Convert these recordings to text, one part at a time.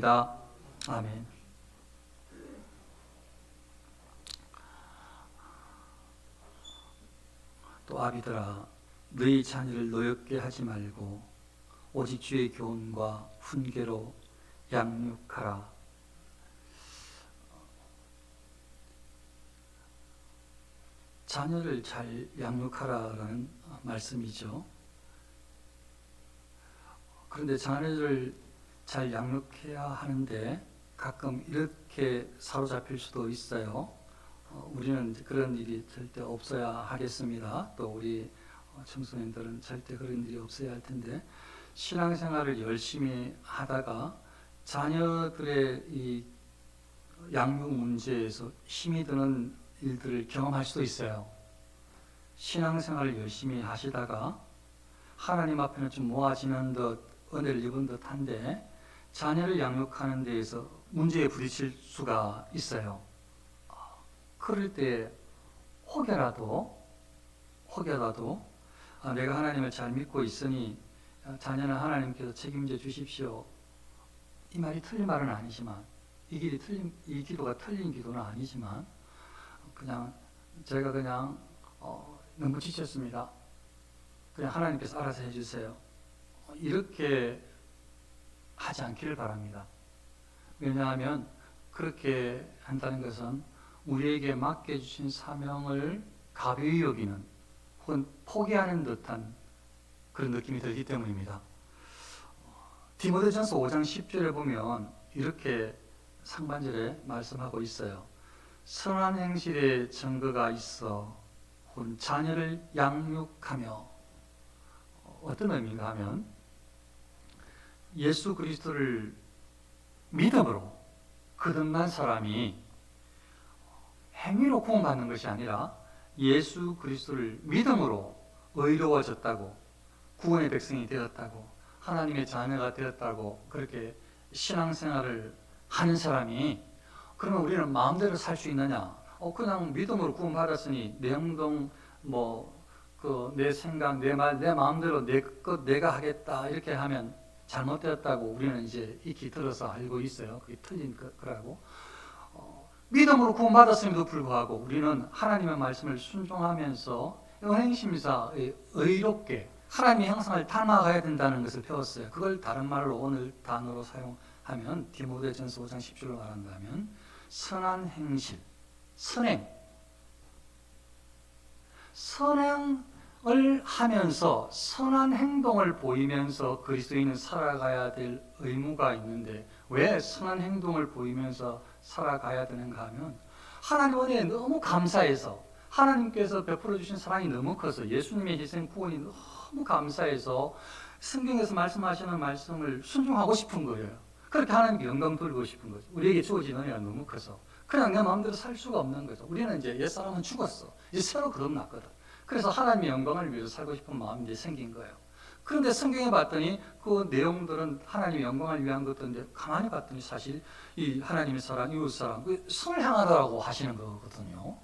아멘. 또 아비들아, 너희 자녀를 노엽게 하지 말고 오직 주의 교훈과 훈계로 양육하라. 자녀를 잘 양육하라라는 말씀이죠. 그런데 자녀를 잘 양육해야 하는데 가끔 이렇게 사로잡힐 수도 있어요. 우리는 그런 일이 절대 없어야 하겠습니다. 또 우리 청소년들은 절대 그런 일이 없어야 할 텐데, 신앙생활을 열심히 하다가 자녀들의 이 양육 문제에서 힘이 드는 일들을 경험할 수도 있어요. 신앙생활을 열심히 하시다가 하나님 앞에는 좀 모아지는 듯 은혜를 입은 듯한데 자녀를 양육하는 데에서 문제에 부딪힐 수가 있어요. 그럴 때 혹여라도 내가 하나님을 잘 믿고 있으니 자녀는 하나님께서 책임져 주십시오, 이 말이 틀린 말은 아니지만, 이 기도가 틀린 기도는 아니지만, 제가 너무 지쳤습니다, 그냥 하나님께서 알아서 해주세요, 이렇게 하지 않기를 바랍니다. 왜냐하면 그렇게 한다는 것은 우리에게 맡겨주신 사명을 가벼이 여기는 혹은 포기하는 듯한 그런 느낌이 들기 때문입니다. 디모데전서 5장 10절에 보면 이렇게 상반절에 말씀하고 있어요. 선한 행실의 증거가 있어 혹은 자녀를 양육하며, 어떤 의미인가 하면 예수 그리스도를 믿음으로 거듭난 사람이 행위로 구원받는 것이 아니라 예수 그리스도를 믿음으로 의로워졌다고, 구원의 백성이 되었다고, 하나님의 자녀가 되었다고 그렇게 신앙생활을 하는 사람이, 그러면 우리는 마음대로 살 수 있느냐? 그냥 믿음으로 구원받았으니 내 행동, 내 생각, 내 말, 내 마음대로 내 것 내가 하겠다 이렇게 하면 잘못되었다고 우리는 이제 익히 들어서 알고 있어요. 그게 틀린 거라고. 믿음으로 구원받았음에도 불구하고 우리는 하나님의 말씀을 순종하면서 은행심사 의롭게 하나님의 형상을 닮아가야 된다는 것을 배웠어요. 그걸 다른 말로 오늘 단어로 사용하면 디모데전서 5장 10절로 말한다면 선한 행실, 선행을 하면서 선한 행동을 보이면서 그리스도인은 살아가야 될 의무가 있는데, 왜 선한 행동을 보이면서 살아가야 되는가 하면 하나님 은혜에 너무 감사해서, 하나님께서 베풀어 주신 사랑이 너무 커서, 예수님의 희생 구원이 너무 감사해서 성경에서 말씀하시는 말씀을 순종하고 싶은 거예요. 그렇게 하나님께 영광 돌리고 싶은 거죠. 우리에게 주어진 은혜가 너무 커서 그냥 내 마음대로 살 수가 없는 거죠. 우리는 이제 옛사람은 죽었어, 이제 새로 거듭났거든. 그래서 하나님의 영광을 위해서 살고 싶은 마음이 이제 생긴 거예요. 그런데 성경에 봤더니 그 내용들은 하나님의 영광을 위한 것들인데, 가만히 봤더니 사실 이 하나님의 사랑, 이웃 사랑, 선을 향하라고 하시는 거거든요.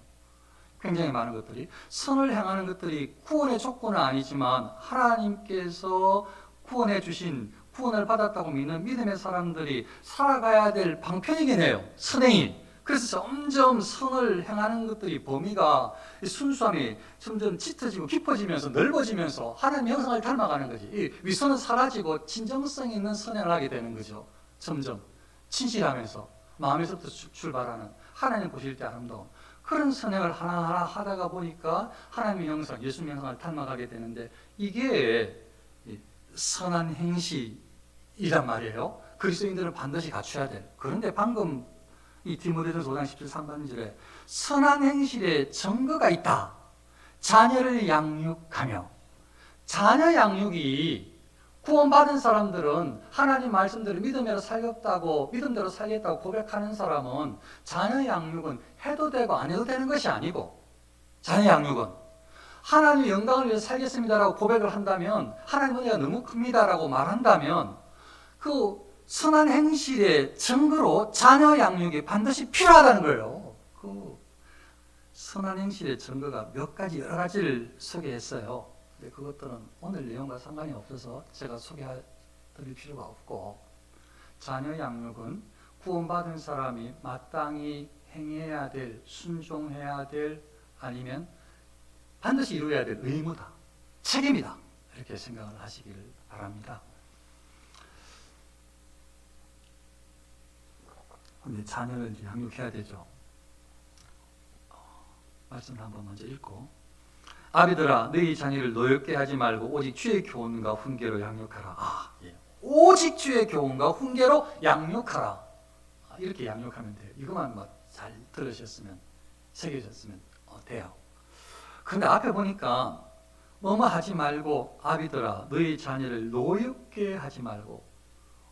굉장히 많은 것들이, 선을 향하는 것들이 구원의 조건은 아니지만 하나님께서 구원해 주신, 구원을 받았다고 믿는 믿음의 사람들이 살아가야 될 방편이긴 해요, 선행이. 그래서 점점 선을 행하는 것들이 범위가, 순수함이 점점 짙어지고 깊어지면서 넓어지면서 하나님의 형상을 닮아가는 거지. 이 위선은 사라지고 진정성 있는 선행을 하게 되는 거죠. 점점 진실하면서 마음에서부터 출발하는, 하나님 보실 때 아름다운 그런 선행을 하나하나 하다가 보니까 하나님의 형상, 예수님의 형상을 닮아가게 되는데, 이게 선한 행실이란 말이에요. 그리스도인들은 반드시 갖춰야 돼. 그런데 방금 이 디모데전서 5장 10절 상반절에 선한 행실에 증거가 있다. 자녀를 양육하며. 자녀 양육이, 구원받은 사람들은 하나님 말씀대로 믿음대로 살겠다고 고백하는 사람은 자녀 양육은 해도 되고 안 해도 되는 것이 아니고, 자녀 양육은 하나님의 영광을 위해서 살겠습니다라고 고백을 한다면, 하나님 은혜가 너무 큽니다라고 말한다면, 그 선한 행실의 증거로 자녀 양육이 반드시 필요하다는 거예요. 그 선한 행실의 증거가 몇 가지, 여러 가지를 소개했어요. 근데 그것들은 오늘 내용과 상관이 없어서 제가 소개해 드릴 필요가 없고, 자녀 양육은 구원받은 사람이 마땅히 행해야 될, 순종해야 될, 아니면 반드시 이루어야 될 의무다, 책임이다, 이렇게 생각을 하시길 바랍니다. 근데 자녀를 양육해야 되죠. 말씀을 한번 먼저 읽고, 아비들아 너희 자녀를 노엽게 하지 말고 오직 주의 교훈과 훈계로 양육하라. 오직 주의 교훈과 훈계로 양육하라. 이렇게 양육하면 돼요. 이것만 잘 들으셨으면, 새기셨으면 돼요. 근데 앞에 보니까 뭐뭐 하지 말고, 아비들아 너희 자녀를 노엽게 하지 말고,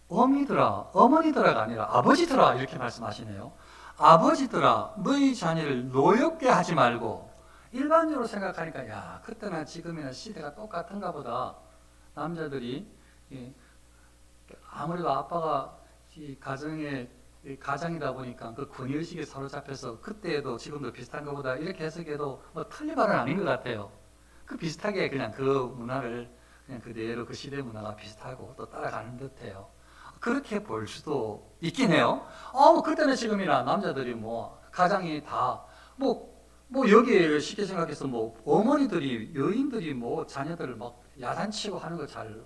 어미들아, 어머니들아가 아니라 아버지들아, 이렇게 말씀하시네요. 아버지들아 너희 자녀를 노엽게 하지 말고. 일반적으로 생각하니까 야, 그때나 지금이나 시대가 똑같은가 보다. 남자들이 아무래도 아빠가 이 가장이다 보니까 그 권위의식에 사로잡혀서 그때에도 지금도 비슷한 것보다, 이렇게 해석해도 틀린 말은 아닌 것 같아요. 그 비슷하게 그냥 그 문화를 그냥 그대로 그 시대 문화가 비슷하고 또 따라가는 듯해요. 그렇게 볼 수도 있긴 해요. 그때는 지금이나 남자들이 가장이 다 여기에 쉽게 생각해서 어머니들이, 여인들이 자녀들을 야단치고 하는 거 잘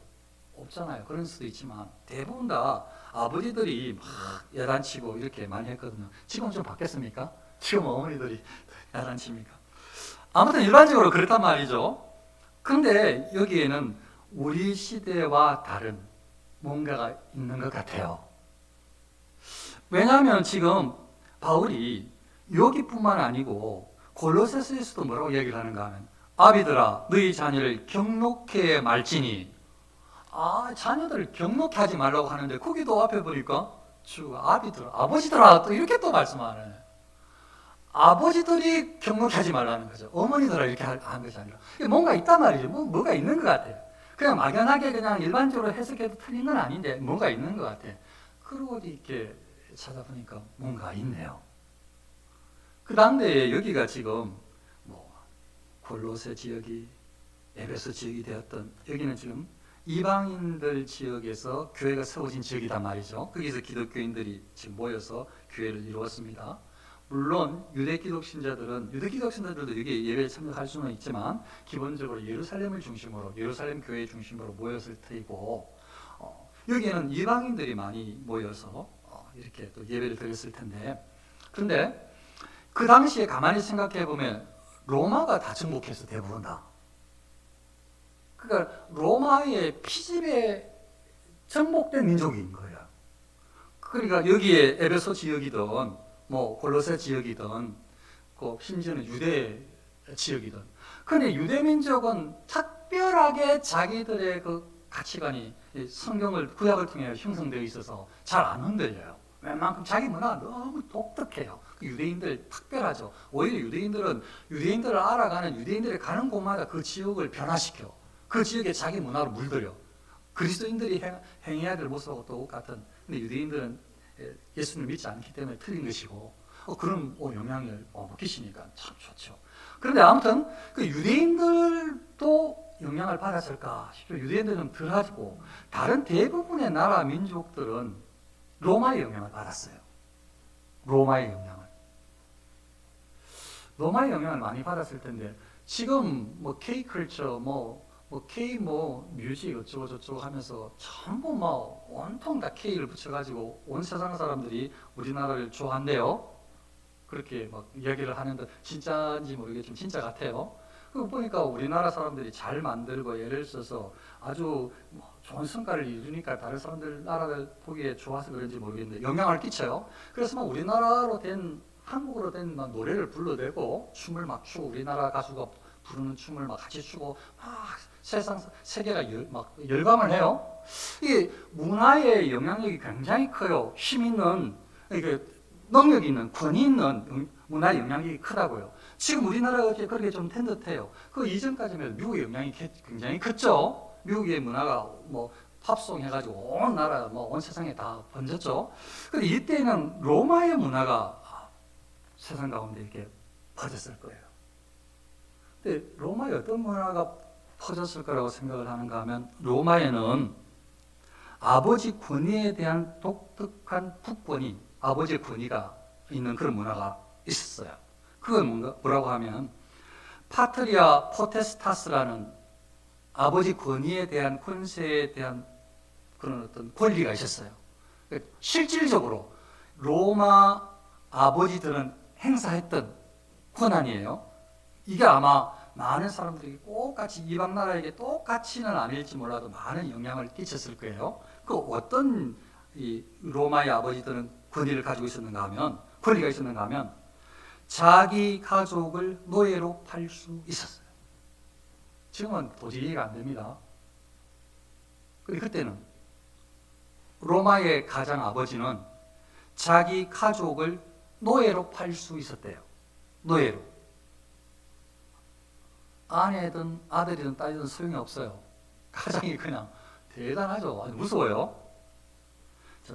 없잖아요. 그런 수도 있지만 대부분 다 아버지들이 막 야단치고 이렇게 많이 했거든요. 지금 좀 바뀌었습니까? 지금 어머니들이 야단칩니까? 아무튼 일반적으로 그렇단 말이죠. 그런데 여기에는 우리 시대와 다른 뭔가가 있는 것 같아요. 왜냐하면 지금 바울이 여기뿐만 아니고 골로새서에서도 뭐라고 얘기를 하는가 하면, 아비들아 너희 자녀를 경록해 말지니. 자녀들을 경록해 하지 말라고 하는데 거기도 앞에 보니까 아비들아, 아버지들아, 또 이렇게 또 말씀하네. 아버지들이 경록해 하지 말라는 거죠. 어머니들아 이렇게 하는 것이 아니라 뭔가 있단 말이죠. 뭐가 있는 것 같아요. 그냥 막연하게 그냥 일반적으로 해석해도 틀린 건 아닌데 뭔가 있는 것 같아. 그러고 이렇게 찾아보니까 뭔가 있네요. 그 당대에 여기가 지금 골로새 지역이 에베소 지역이 되었던, 여기는 지금 이방인들 지역에서 교회가 세워진 지역이란 말이죠. 거기서 기독교인들이 지금 모여서 교회를 이루었습니다. 물론 유대 기독 신자들도 여기 예배에 참석할 수는 있지만 기본적으로 예루살렘을 중심으로, 예루살렘 교회 중심으로 모였을 테이고, 여기에는 이방인들이 많이 모여서 이렇게 또 예배를 드렸을 텐데, 그런데 그 당시에 가만히 생각해 보면 로마가 다 정복해서 대부분 다. 그러니까 로마의 피집에 정복된 민족인 거예요. 그러니까 여기에 에베소 지역이든 골로새 지역이든 심지어는 유대 지역이든, 그런데 유대 민족은 특별하게 자기들의 그 가치관이 성경을, 구약을 통해 형성되어 있어서 잘 안 흔들려요. 웬만큼 자기 문화가 너무 독특해요. 유대인들 특별하죠. 오히려 유대인들을 알아가는, 유대인들이 가는 곳마다 그 지역을 변화시켜 그 지역에 자기 문화로 물들여. 그리스도인들이 행해야 될 모습하고 똑같은. 근데 유대인들은 예수님을 믿지 않기 때문에 틀린 것이고, 그런 영향을 끼치니까 참 좋죠. 그런데 아무튼 그 유대인들도 영향을 받았을까 싶어요. 유대인들은 덜하고 다른 대부분의 나라 민족들은 로마의 영향을 받았어요. 로마의 영향을 많이 받았을 텐데, 지금 K-컬처, 뮤직 어쩌고 저쩌고 하면서 전부 온통 다 K를 붙여가지고 온 세상 사람들이 우리나라를 좋아한대요. 그렇게 이야기를 하는데 진짜인지 모르겠지만 진짜 같아요. 그거 보니까 우리나라 사람들이 잘 만들고 예를 써서 아주 좋은 성과를 이루니까 다른 사람들, 나라들 보기에 좋아서 그런지 모르겠는데 영향을 끼쳐요. 그래서 우리나라로 된, 한국어로 된 노래를 불러대고 춤을 추고, 우리나라 가수가 부르는 춤을 같이 추고 세계가 열광을 해요. 이게 문화의 영향력이 굉장히 커요. 힘 있는, 능력 있는, 권위 있는 문화의 영향력이 크다고요. 지금 우리나라가 그렇게 좀 된 듯해요. 그 이전까지는 미국의 영향이 굉장히 컸죠. 미국의 문화가 팝송 해가지고 온 나라, 온 세상에 다 번졌죠. 근데 이때는 로마의 문화가 세상 가운데 이렇게 퍼졌을 거예요. 근데 로마에 어떤 문화가 퍼졌을 거라고 생각을 하는가 하면, 로마에는 아버지 권위에 대한 독특한 국권이, 아버지의 권위가 있는 그런 문화가 있었어요. 그건 뭐라고 하면 파트리아 포테스타스라는 아버지 권위에 대한, 권세에 대한 그런 어떤 권리가 있었어요. 실질적으로 로마 아버지들은 행사했던 권한이에요. 이게 아마 많은 사람들에게 똑같이, 이방 나라에게 똑같이는 아닐지 몰라도 많은 영향을 끼쳤을 거예요. 그 어떤 이 로마의 아버지들은 권리가 있었는가 하면 자기 가족을 노예로 팔 수 있었어요. 지금은 도저히 이해가 안 됩니다. 근데 그때는 로마의 가장 아버지는 자기 가족을 노예로 팔 수 있었대요. 노예로. 아내든 아들이든 딸이든 소용이 없어요. 가장이 그냥 대단하죠. 아주 무서워요.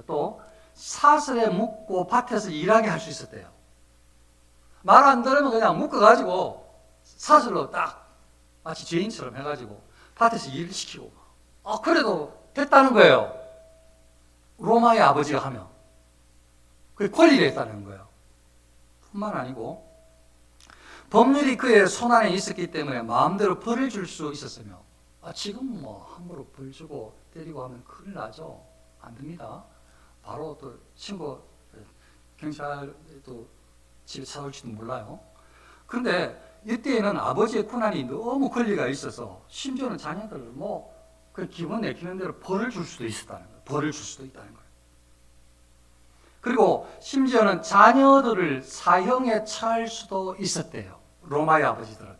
또 사슬에 묶고 밭에서 일하게 할 수 있었대요. 말 안 들으면 그냥 묶어가지고 사슬로 딱 마치 죄인처럼 해가지고 밭에서 일을 시키고, 그래도 됐다는 거예요. 로마의 아버지가 하면. 그게 권리가 있다는 거예요. 뿐만 아니고 법률이 그의 손안에 있었기 때문에 마음대로 벌을 줄 수 있었으며, 지금 뭐 함부로 벌 주고 때리고 하면 큰일 나죠. 안 됩니다. 바로 또 신고, 경찰도 집에 찾아올지도 몰라요. 그런데 이때에는 아버지의 권한이 너무 권리가 있어서 심지어는 자녀들을 그 기분 내키는 대로 벌을 줄 수도 있었다는 거예요. 벌을 줄 수도 있다는 거예요. 그리고 심지어는 자녀들을 사형에 처할 수도 있었대요. 로마의 아버지들은.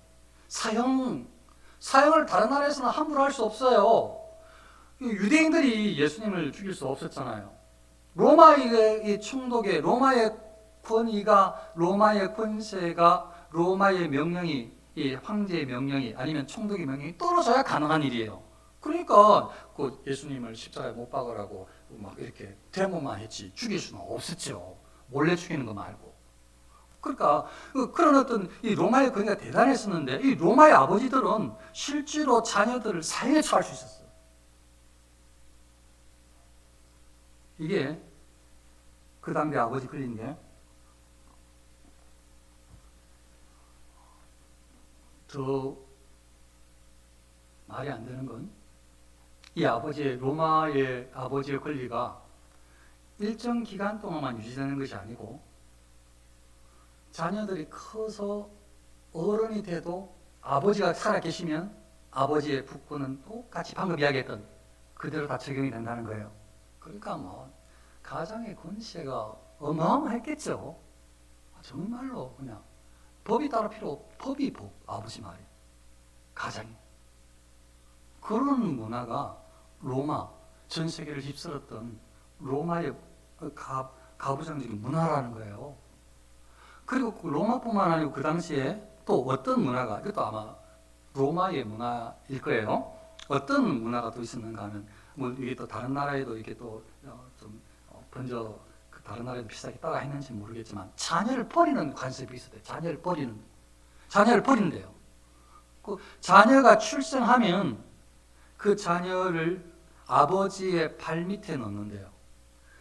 사형을 다른 나라에서는 함부로 할 수 없어요. 유대인들이 예수님을 죽일 수 없었잖아요. 로마의 충독에, 로마의 권위가, 로마의 권세가, 로마의 명령이, 이 황제의 명령이 아니면 총독의 명령이 떨어져야 가능한 일이에요. 그러니까 그 예수님을 십자가에 못 박으라고 막 이렇게 데모만 했지 죽일 수는 없었죠. 몰래 죽이는 거 말고. 그러니까 그런 어떤 이 로마의 권위가 대단했었는데, 이 로마의 아버지들은 실제로 자녀들을 사형에 처할 수 있었어요. 이게 그 당대 아버지 글인데, 더 말이 안 되는 건, 이 로마의 아버지의 권리가 일정 기간 동안만 유지되는 것이 아니고, 자녀들이 커서 어른이 돼도 아버지가 살아계시면 아버지의 국권은 똑같이 방금 이야기했던 그대로 다 적용이 된다는 거예요. 그러니까 가장의 권세가 어마어마했겠죠. 정말로 그냥 법이 따로 필요 없고, 법이 법, 아버지 말이. 가장이. 그런 문화가 로마, 전 세계를 휩쓸었던 로마의 가부장적인 문화라는 거예요. 그리고 로마뿐만 아니고 그 당시에 또 어떤 문화가, 이것도 아마 로마의 문화일 거예요. 어떤 문화가 또 있었는가 하면, 이게 또 다른 나라에도 이렇게 또 좀 번져, 다른 나라에도 비슷하게 따라 했는지 모르겠지만, 자녀를 버리는 관습이 있었대요. 자녀를 버린대요. 그 자녀가 출생하면 그 자녀를 아버지의 발 밑에 놓는데요.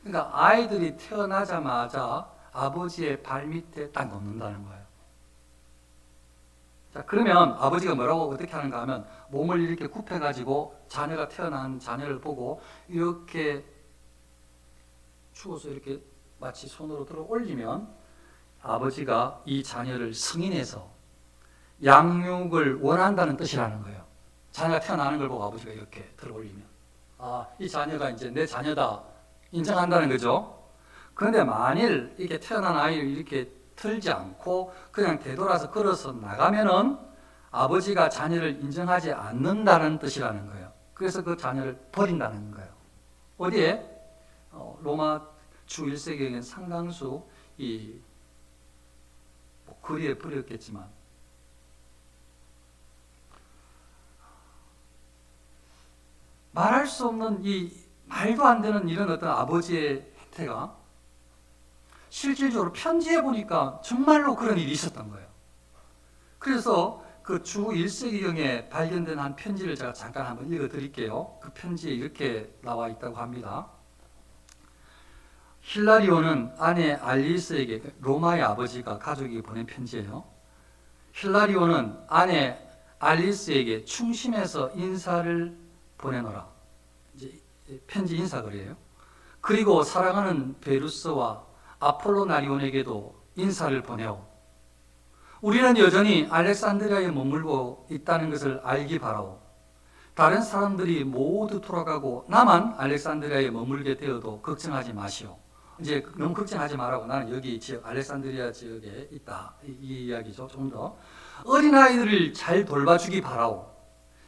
그러니까 아이들이 태어나자마자 아버지의 발 밑에 딱 놓는다는 거예요. 자, 그러면 아버지가 어떻게 하는가 하면, 몸을 이렇게 굽혀가지고 자녀가 태어난 자녀를 보고 이렇게 죽어서 이렇게 마치 손으로 들어 올리면 아버지가 이 자녀를 승인해서 양육을 원한다는 뜻이라는 거예요. 자녀가 태어나는 걸 보고 아버지가 이렇게 들어 올리면, 이 자녀가 이제 내 자녀다 인정한다는 거죠. 그런데 만일 이렇게 태어난 아이를 이렇게 틀지 않고 그냥 되돌아서 걸어서 나가면은 아버지가 자녀를 인정하지 않는다는 뜻이라는 거예요. 그래서 그 자녀를 버린다는 거예요. 어디에? 로마 주 1세기에는 상당수 거리에 버렸겠지만, 말할 수 없는 말도 안 되는 이런 어떤 아버지의 행태가 실질적으로 편지해 보니까 정말로 그런 일이 있었던 거예요. 그래서 그 주 1세기경에 발견된 한 편지를 제가 잠깐 한번 읽어 드릴게요. 그 편지에 이렇게 나와 있다고 합니다. 힐라리오는 아내 알리스에게, 로마의 아버지가 가족에게 보낸 편지예요. 힐라리오는 아내 알리스에게 충심해서 인사를 보내노라. 이제 편지 인사글이에요. 그리고 사랑하는 베루스와 아폴로나리온에게도 인사를 보내오. 우리는 여전히 알렉산드리아에 머물고 있다는 것을 알기 바라오. 다른 사람들이 모두 돌아가고 나만 알렉산드리아에 머물게 되어도 걱정하지 마시오. 이제 너무 걱정하지 말라고, 나는 여기 지역, 알렉산드리아 지역에 있다, 이 이야기죠. 좀 더 어린아이들을 잘 돌봐주기 바라오.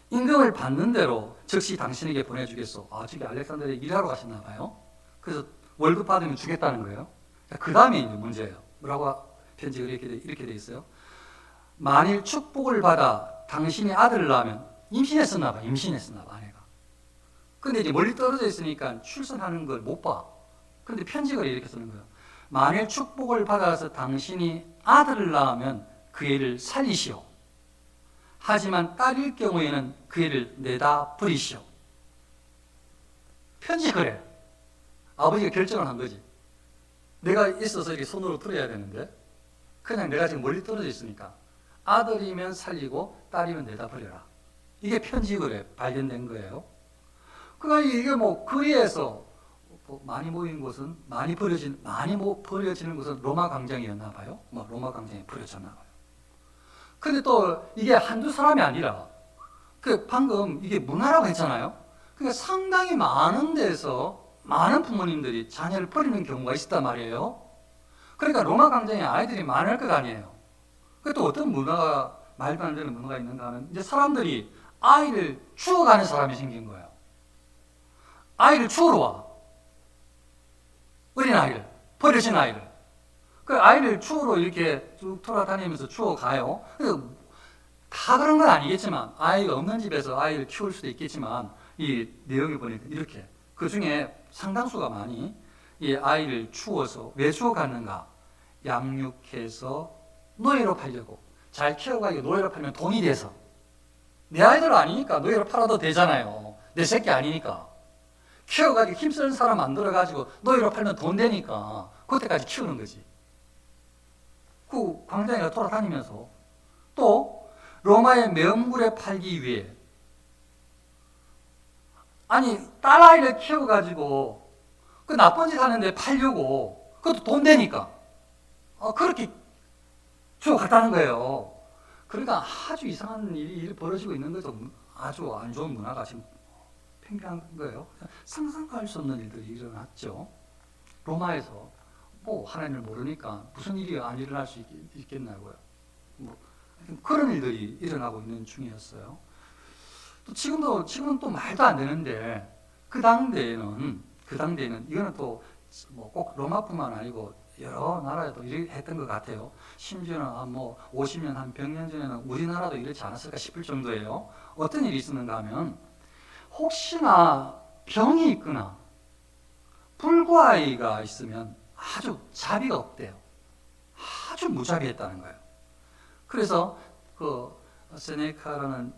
임금을 받는 대로 즉시 당신에게 보내주겠소. 저기 알렉산드리아에 일하러 가셨나 봐요. 그래서 월급 받으면 주겠다는 거예요. 그 다음에 이제 문제예요. 뭐라고 편지가 이렇게 돼 있어요. 만일 축복을 받아 당신이 아들을 낳으면, 임신했었나 봐, 아내가. 근데 이제 멀리 떨어져 있으니까 출산하는 걸 못 봐. 근데 편지가 이렇게 쓰는 거예요. 만일 축복을 받아서 당신이 아들을 낳으면 그 애를 살리시오. 하지만 딸일 경우에는 그 애를 내다 버리시오. 편지 그래. 아버지가 결정을 한 거지. 내가 있어서 이렇게 손으로 들어야 되는데, 그냥 내가 지금 멀리 떨어져 있으니까 아들이면 살리고 딸이면 내다 버려라. 이게 편지 글에 발견된 거예요. 그러니까 이게 뭐 거리에서 많이 모인 곳은 많이 버려지는 곳은 로마 광장이었나 봐요. 로마 광장에 버려졌나 봐요. 근데 또 이게 한두 사람이 아니라, 방금 이게 문화라고 했잖아요. 그러니까 상당히 많은 데서 많은 부모님들이 자녀를 버리는 경우가 있었단 말이에요. 그러니까 로마 광장에 아이들이 많을 것 아니에요. 또 어떤 문화가, 말도 안 되는 문화가 있는가 하면, 이제 사람들이 아이를 주워가는 사람이 생긴 거예요. 아이를 주우러 와. 어린 아이를, 버려진 아이를. 그 아이를 주우러 이렇게 쭉 돌아다니면서 주워가요. 다 그런 건 아니겠지만, 아이가 없는 집에서 아이를 키울 수도 있겠지만, 이 내용을 보니까 이렇게, 그 중에 상당수가 많이 이 아이를 주워서, 왜 주워갔는가? 양육해서 노예로 팔려고. 잘 키워가지고 노예로 팔면 돈이 돼서. 내 아이들 아니니까 노예로 팔아도 되잖아요. 내 새끼 아니니까. 키워가지고 힘쓰는 사람 만들어가지고 노예로 팔면 돈 되니까 그때까지 키우는 거지. 그 광장에 돌아다니면서 또 로마의 매음굴에 팔기 위해, 아니 딸아이를 키워가지고 그 나쁜 짓 하는데 팔려고, 그것도 돈 되니까 그렇게 주고 갔다는 거예요. 그러니까 아주 이상한 일이 벌어지고 있는 거죠. 아주 안 좋은 문화가 지금 팽배한 거예요. 상상도 할 수 없는 일들이 일어났죠. 로마에서 하나님을 모르니까 무슨 일이 안 일어날 수 있겠냐고요. 그런 일들이 일어나고 있는 중이었어요. 또 지금은 또 말도 안 되는데, 그 당대에는 이거는 또 꼭 로마뿐만 아니고 여러 나라에도 이렇게 했던 것 같아요. 심지어는 50년, 한 100년 전에는 우리나라도 이렇지 않았을까 싶을 정도예요. 어떤 일이 있었는가 하면, 혹시나 병이 있거나 불구아이가 있으면 아주 자비가 없대요. 아주 무자비했다는 거예요. 그래서 세네카라는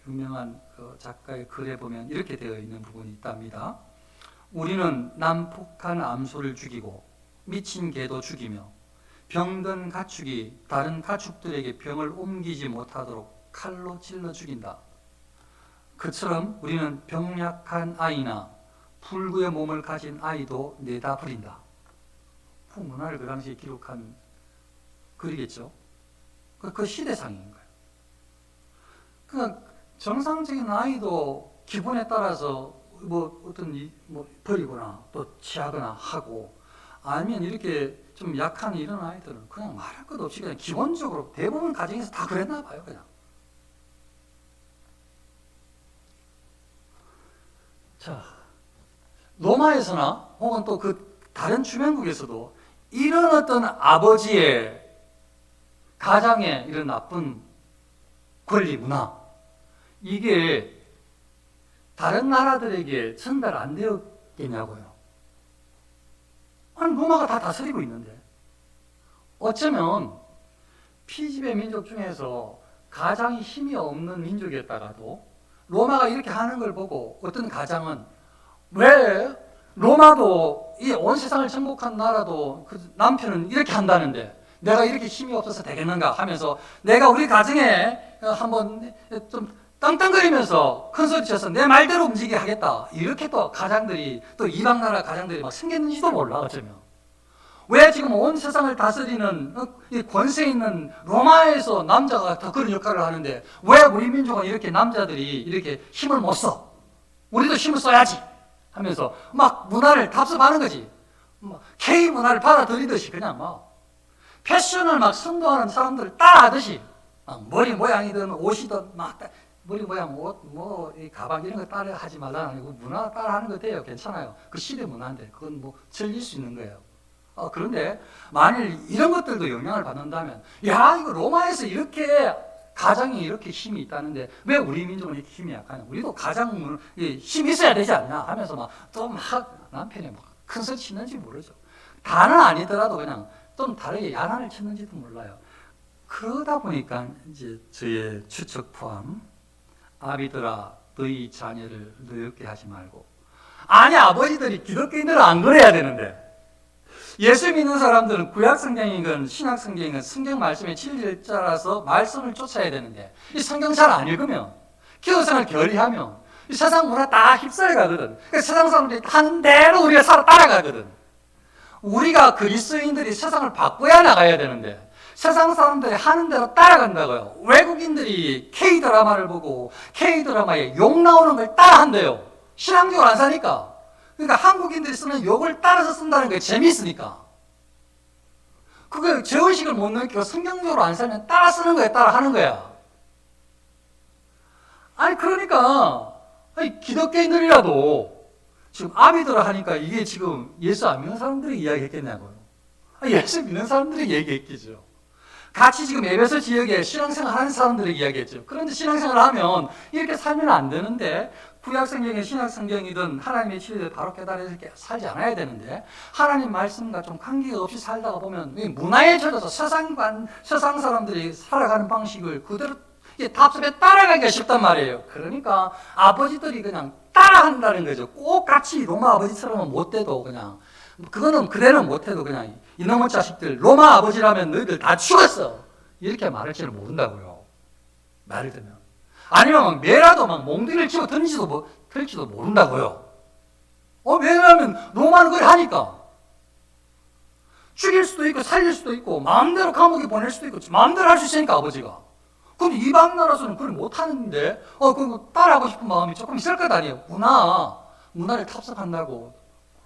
유명한 작가의 글에 보면 이렇게 되어 있는 부분이 있답니다. 우리는 난폭한 암소를 죽이고 미친 개도 죽이며 병든 가축이 다른 가축들에게 병을 옮기지 못하도록 칼로 찔러 죽인다. 그처럼 우리는 병약한 아이나 불구의 몸을 가진 아이도 내다 버린다. 그 문화를 그 당시에 기록한 글이겠죠. 그 시대상인 거예요. 그러니까 정상적인 아이도 기분에 따라서 버리거나 또 취하거나 하고, 아니면 이렇게 좀 약한 이런 아이들은 그냥 말할 것 없이 그냥 기본적으로 대부분 가정에서 다 그랬나 봐요, 그냥. 자, 로마에서나 혹은 또 다른 주변국에서도 이런 어떤 아버지의 가장의 이런 나쁜 권리 문화, 이게 다른 나라들에게 전달 안 되었겠냐고요. 아니, 로마가 다 다스리고 있는데. 어쩌면 피지배 민족 중에서 가장이 힘이 없는 민족이었다가도 로마가 이렇게 하는 걸 보고 어떤 가장은 왜 로마도 이 온 세상을 정복한 나라도 그 남편은 이렇게 한다는데 내가 이렇게 힘이 없어서 되겠는가 하면서 내가 우리 가정에 한번 좀 떵떵거리면서 큰 소리 쳐서 내 말대로 움직이게 하겠다. 이렇게 또 가장들이 또 이방 나라 가장들이 막 생겼는지도 몰라 어쩌면. 왜 지금 온 세상을 다스리는 이 권세 있는 로마에서 남자가 더 그런 역할을 하는데 왜 우리 민족은 이렇게 남자들이 이렇게 힘을 못 써? 우리도 힘을 써야지 하면서 막 문화를 답습하는 거지. 막 K 문화를 받아들이듯이 그냥 막 패션을 막 선도하는 사람들을 따라하듯이 막 머리 모양이든 옷이든 막 머리 모양 옷, 뭐 이 가방 이런 거 따라 하지 말라는 아니고 문화 따라하는 거 돼요. 괜찮아요. 그 시대 문화인데 그건 뭐 즐길 수 있는 거예요. 그런데 만일 이런 것들도 영향을 받는다면 야 이거 로마에서 이렇게 가장이 이렇게 힘이 있다는데 왜 우리 민족은 이렇게 힘이 약하냐? 우리도 가장 힘이 있어야 되지 않냐? 하면서 막 또 막 남편이 막 큰 소리 치는지 모르죠. 다는 아니더라도 그냥 좀 다르게 야단을 치는지도 몰라요. 그러다 보니까 이제 저의 추측 포함 아비들아 너희 자녀를 노엽게 하지 말고 아니 아버지들이 기독교인들은 안 그래야 되는데 예수 믿는 사람들은 구약 성경이건 신약 성경이건 성경 말씀의 진리를 따라서 말씀을 쫓아야 되는데 이 성경 잘 안 읽으면 기독생활 결의하면 이 세상 문화 다 휩쓸려 가거든. 세상 사람들이 하는 대로 우리가 살아 따라가거든. 우리가 그리스도인들이 세상을 바꿔야 나가야 되는데 세상 사람들이 하는 대로 따라간다고요. 외국인들이 K-드라마를 보고 K-드라마에 욕 나오는 걸 따라한대요. 신앙적으로 안 사니까. 그러니까 한국인들이 쓰는 욕을 따라서 쓴다는 게 재미있으니까. 그게 죄의식을 못 느끼고 성경적으로 안 살면 따라 쓰는 거야, 따라 하는 거야. 아니, 그러니까, 기독교인들이라도 지금 아비들을 하니까 이게 지금 예수 안 믿는 사람들이 이야기했겠냐고요. 예수 믿는 사람들이 얘기했겠죠. 같이 지금 에베소 지역에 신앙생활 하는 사람들에게 이야기했죠. 그런데 신앙생활을 하면 이렇게 살면 안 되는데 구약 성경이 신약 성경이든 하나님의 진리를 바로 깨달아서 이렇게 살지 않아야 되는데 하나님 말씀과 좀 관계가 없이 살다가 보면 문화에 젖어서 세상 사람들이 살아가는 방식을 그대로 답습에 따라가기가 쉽단 말이에요. 그러니까 아버지들이 그냥 따라한다는 거죠. 꼭 같이 로마 아버지처럼은 못 돼도 그냥 그거는 그대는 못해도 그냥 이놈의 자식들 로마 아버지라면 너희들 다 죽었어 이렇게 말할 줄 모른다고요. 말을 들면 아니면 막 매라도 막 몽둥이를 치고 던질지도 모른다고요. 왜냐하면 로마는 그걸 하니까 죽일 수도 있고 살릴 수도 있고 마음대로 감옥에 보낼 수도 있고 마음대로 할 수 있으니까 아버지가. 그럼 이방 나라에서는 그걸 못 하는데 그거 따라하고 싶은 마음이 조금 있을 것 아니에요. 문화를 탑승한다고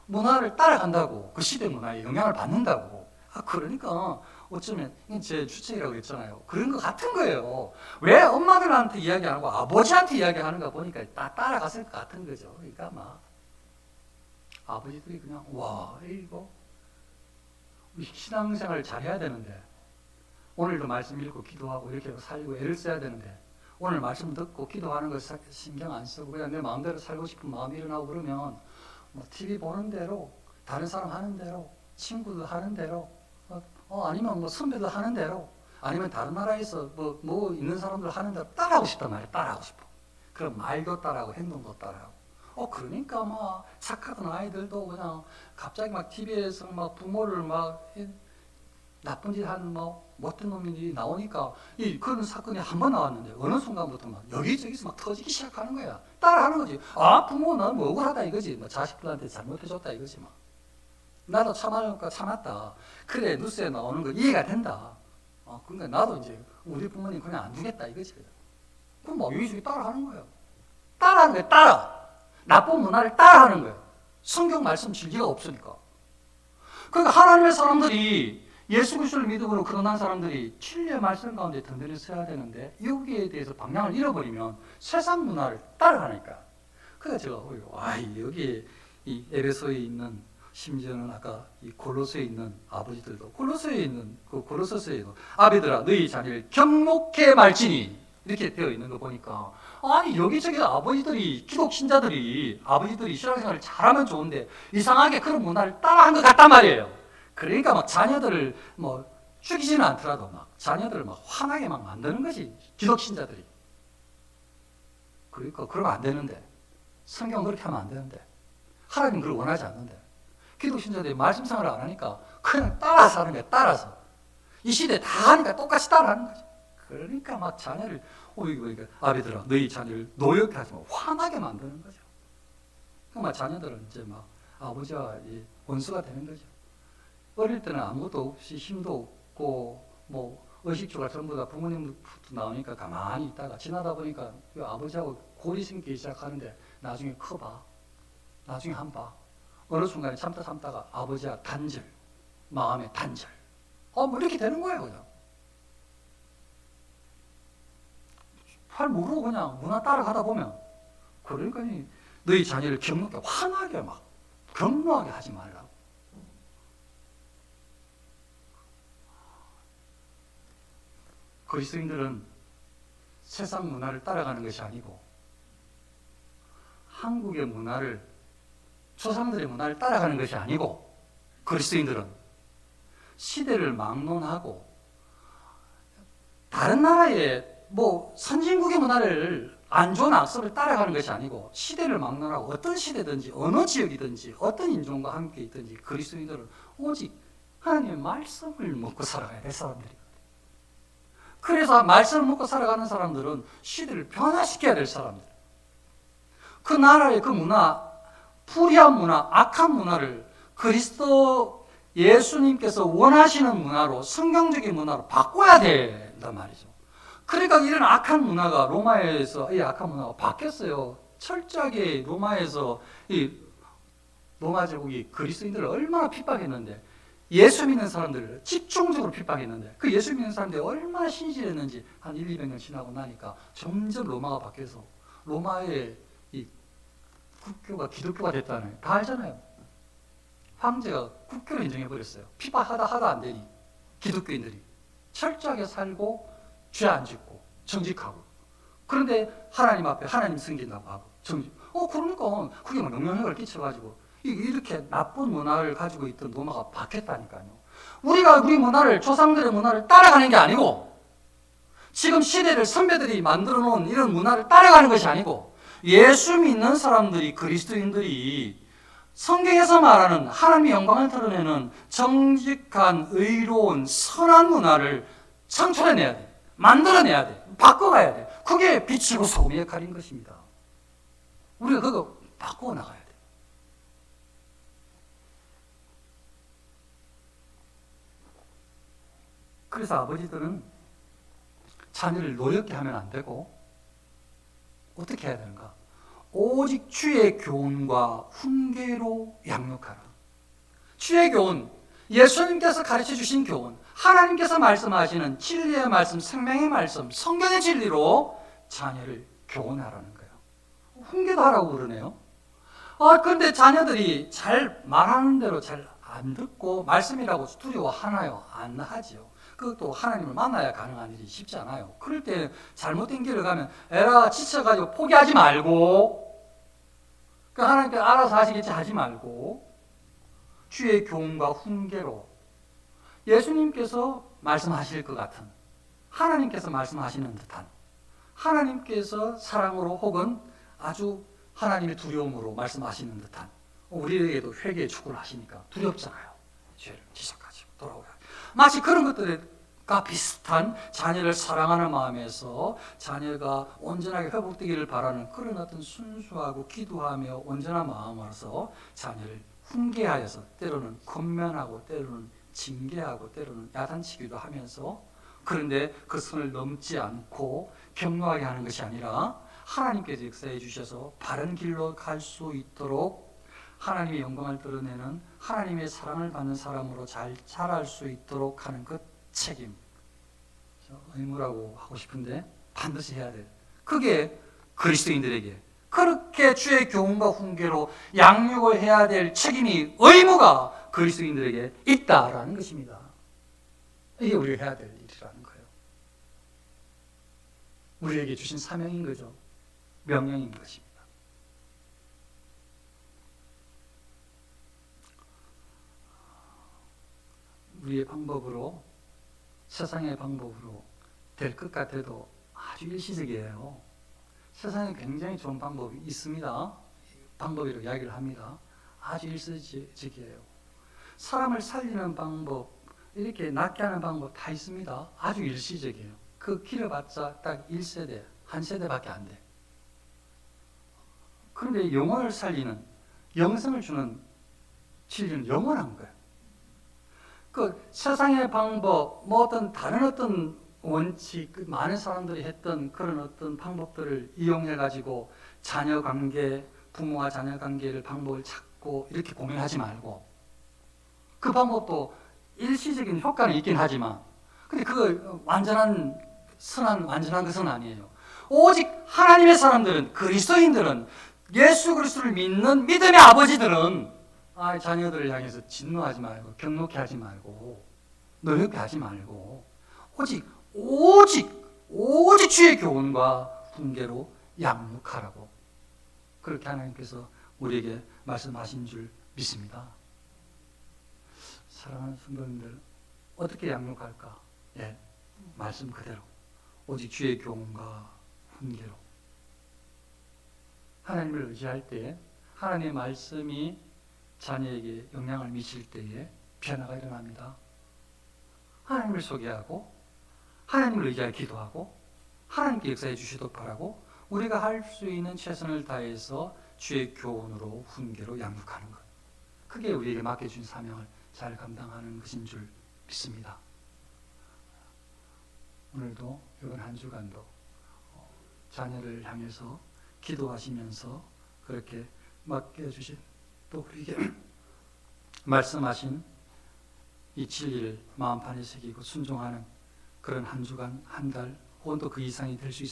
문화를 따라간다고 그 시대 문화에 영향을 받는다고. 그러니까 어쩌면 제 주책이라고 했잖아요. 그런 것 같은 거예요. 왜 엄마들한테 이야기 안 하고 아버지한테 이야기하는가 보니까 다 따라갔을 것 같은 거죠. 그러니까 막 아버지들이 그냥 와 이거 우리 신앙생활을 잘해야 되는데 오늘도 말씀 읽고 기도하고 이렇게 살고 애를 써야 되는데 오늘 말씀 듣고 기도하는 거 신경 안 쓰고 그냥 내 마음대로 살고 싶은 마음이 일어나고 그러면 뭐 TV 보는 대로 다른 사람 하는 대로 친구들 하는 대로 아니면 뭐 선배들 하는 대로 아니면 다른 나라에서 뭐 있는 사람들 하는 대로 따라하고 싶단 말이에요. 따라하고 싶어. 그럼 말도 따라하고 행동도 따라하고. 그러니까 막 착하던 아이들도 그냥 갑자기 막 TV에서 막 부모를 막 나쁜 짓 하는 못된 놈이 나오니까 그런 사건이 한 번 나왔는데 어느 순간부터 막 여기저기서 막 터지기 시작하는 거야. 따라하는 거지. 부모 난 뭐 억울하다 이거지. 자식들한테 잘못해줬다 이거지 막. 나도 참아니까 참았다. 그래 뉴스에 나오는 거 이해가 된다. 그러니까 나도 이제 우리 부모님 그냥 안 두겠다 이거지. 그럼 막 여기저기 따라하는 거예요. 따라하는 거예요. 따라. 나쁜 문화를 따라하는 거예요. 성경 말씀 진리가 없으니까. 그러니까 하나님의 사람들이 예수 그리스도를 믿음으로 거듭난 사람들이 진리의 말씀 가운데 든든히 서야 되는데 여기에 대해서 방향을 잃어버리면 세상 문화를 따라가니까. 그래서 제가 여기 이 에베소에 있는 심지어는 아까 이 골로새에 있는 아버지들도 골로새에 있는 그 골로새에도 아비들아 너희 자녀를 경목해 말지니 이렇게 되어 있는 거 보니까 여기저기 아버지들이 기독 신자들이 아버지들이 신앙생활을 잘하면 좋은데 이상하게 그런 문화를 따라한 것 같단 말이에요. 그러니까 막 자녀들을 죽이지는 않더라도 막 자녀들을 막 화나게 막 만드는 거지, 기독신자들이. 그러니까 그러면 안 되는데, 성경 그렇게 하면 안 되는데, 하나님 그걸 원하지 않는데, 기독신자들이 말씀생활을 안 하니까 그냥 따라서 하는 거야. 따라서 이 시대에 다 하니까 똑같이 따라하는 거죠. 그러니까 막 자녀를 이거 아비들아 너희 자녀를 노역게 하지 마, 화나게 만드는 거죠. 그러니까 자녀들은 이제 막 아버지와 원수가 되는 거죠. 어릴 때는 아무것도 없이 힘도 없고 뭐 의식주가 전부 다 부모님부터 나오니까 가만히 있다가 지나다 보니까 아버지하고 골이 생기기 시작하는데 나중에 커봐. 나중에 한 봐. 어느 순간에 참다가 아버지와 단절, 마음의 단절. 뭐 이렇게 되는 거예요, 그냥. 잘 모르고 그냥 문화 따라가다 보면. 그러니까 너희 자녀를 경노하게, 화나게 막, 경노하게 하지 말라고. 그리스도인들은 세상 문화를 따라가는 것이 아니고 한국의 문화를, 조상들의 문화를 따라가는 것이 아니고 그리스도인들은 시대를 막론하고 다른 나라의 뭐 선진국의 문화를 안 좋은 악습을 따라가는 것이 아니고 시대를 막론하고 어떤 시대든지 어느 지역이든지 어떤 인종과 함께 있든지 그리스도인들은 오직 하나님의 말씀을 먹고 살아가야 될 사람들이거든요. 그래서 말씀을 먹고 살아가는 사람들은 시대를 변화시켜야 될 사람들. 그 나라의 그 문화, 불의한 문화, 악한 문화를 그리스도 예수님께서 원하시는 문화로, 성경적인 문화로 바꿔야 된단 말이죠. 그러니까 이런 악한 문화가 로마에서, 이 악한 문화가 바뀌었어요. 철저하게 로마에서, 이 로마 제국이 그리스도인들을 얼마나 핍박했는데, 예수 믿는 사람들을 집중적으로 핍박했는데, 그 예수 믿는 사람들이 얼마나 신실했는지 한 200년 지나고 나니까 점점 로마가 바뀌어서 로마의 이 국교가 기독교가 됐다는, 다 알잖아요. 황제가 국교를 인정해버렸어요. 핍박하다 안 되니 기독교인들이 철저하게 살고 죄 안 짓고 정직하고, 그런데 하나님 앞에 하나님 섬긴다고 하고 정직. 그러니까 그게 막 영향력을 끼쳐가지고 이렇게 나쁜 문화를 가지고 있던 로마가 바뀌었다니까요. 우리가 우리 문화를, 조상들의 문화를 따라가는 게 아니고 지금 시대를 선배들이 만들어 놓은 이런 문화를 따라가는 것이 아니고 예수 믿는 사람들이, 그리스도인들이 성경에서 말하는 하나님의 영광을 드러내는 정직한, 의로운, 선한 문화를 창출해내야 돼. 만들어내야 돼. 바꿔가야 돼. 그게 빛이고 소금의 역할인 것입니다. 우리가 그거 바꾸어 나가야 돼. 그래서 아버지들은 자녀를 노엽게 하면 안 되고 어떻게 해야 되는가? 오직 주의 교훈과 훈계로 양육하라. 주의 교훈, 예수님께서 가르쳐 주신 교훈, 하나님께서 말씀하시는 진리의 말씀, 생명의 말씀, 성경의 진리로 자녀를 교훈하라는 거예요. 훈계도 하라고 그러네요. 그런데 자녀들이 잘 말하는 대로 잘 안 듣고 말씀이라고 두려워하나요? 안 하지요. 그것도 하나님을 만나야 가능한 일이 쉽지 않아요. 그럴 때 잘못된 길을 가면 에라 지쳐가지고 포기하지 말고, 그 하나님께서 알아서 하시겠지 하지 말고 주의 교훈과 훈계로 예수님께서 말씀하실 것 같은, 하나님께서 말씀하시는 듯한, 하나님께서 사랑으로 혹은 아주 하나님의 두려움으로 말씀하시는 듯한, 우리에게도 회개의 축구를 하시니까 두렵잖아요. 죄를 지적하시고 돌아오야. 마치 그런 것들과 비슷한, 자녀를 사랑하는 마음에서 자녀가 온전하게 회복되기를 바라는 그런 어떤 순수하고 기도하며 온전한 마음으로서 자녀를 훈계하여서 때로는 권면하고 때로는 징계하고 때로는 야단치기도 하면서, 그런데 그 선을 넘지 않고 격노하게 하는 것이 아니라 하나님께서 역사해 주셔서 바른 길로 갈 수 있도록 하나님의 영광을 드러내는, 하나님의 사랑을 받는 사람으로 잘 자랄 수 있도록 하는 그 책임, 의무라고 하고 싶은데 반드시 해야 돼. 그게 그리스도인들에게 그렇게 주의 교훈과 훈계로 양육을 해야 될 책임이, 의무가 그리스도인들에게 있다라는 것입니다. 이게 우리가 해야 될 일이라는 거예요. 우리에게 주신 사명인 거죠. 명령인 것입니다. 우리의 방법으로 세상의 방법으로 될 것 같아도 아주 일시적이에요. 세상에 굉장히 좋은 방법이 있습니다. 방법이라고 이야기를 합니다. 아주 일시적이에요. 사람을 살리는 방법, 이렇게 낫게 하는 방법 다 있습니다. 아주 일시적이에요. 그 길어봤자 딱 1세대, 한 세대밖에 안 돼. 그런데 영혼을 살리는, 영생을 주는 진리는 영원한 거예요. 그 세상의 방법, 뭐 어떤 다른 어떤 원칙, 많은 사람들이 했던 그런 어떤 방법들을 이용해 가지고 자녀 관계, 부모와 자녀 관계를 방법을 찾고 이렇게 고민하지 말고, 그 방법도 일시적인 효과는 있긴 하지만, 근데 그 완전한 선한 완전한 것은 아니에요. 오직 하나님의 사람들은, 그리스도인들은, 예수 그리스도를 믿는 믿음의 아버지들은 자녀들을 향해서 진노하지 말고, 경노케 하지 말고, 노엽게 하지 말고, 오직 주의 교훈과 훈계로 양육하라고, 그렇게 하나님께서 우리에게 말씀하신 줄 믿습니다. 사랑하는 성도님들, 어떻게 양육할까? 예, 말씀 그대로 오직 주의 교훈과 훈계로. 하나님을 의지할 때에, 하나님의 말씀이 자녀에게 영향을 미칠 때에 변화가 일어납니다. 하나님을 소개하고, 하나님을 의지하여 기도하고, 하나님께 역사해 주시도록 바라고, 우리가 할 수 있는 최선을 다해서 주의 교훈으로 훈계로 양육하는 것, 그게 우리에게 맡겨준 사명을 잘 감당하는 것인 줄 믿습니다. 오늘도 이번 한 주간도 자녀를 향해서 기도하시면서 그렇게 맡겨주신, 또 우리에게 말씀하신 이 진리를 마음판에 새기고 순종하는 그런 한 주간, 한 달, 혹은 또 그 이상이 될 수 있습니다.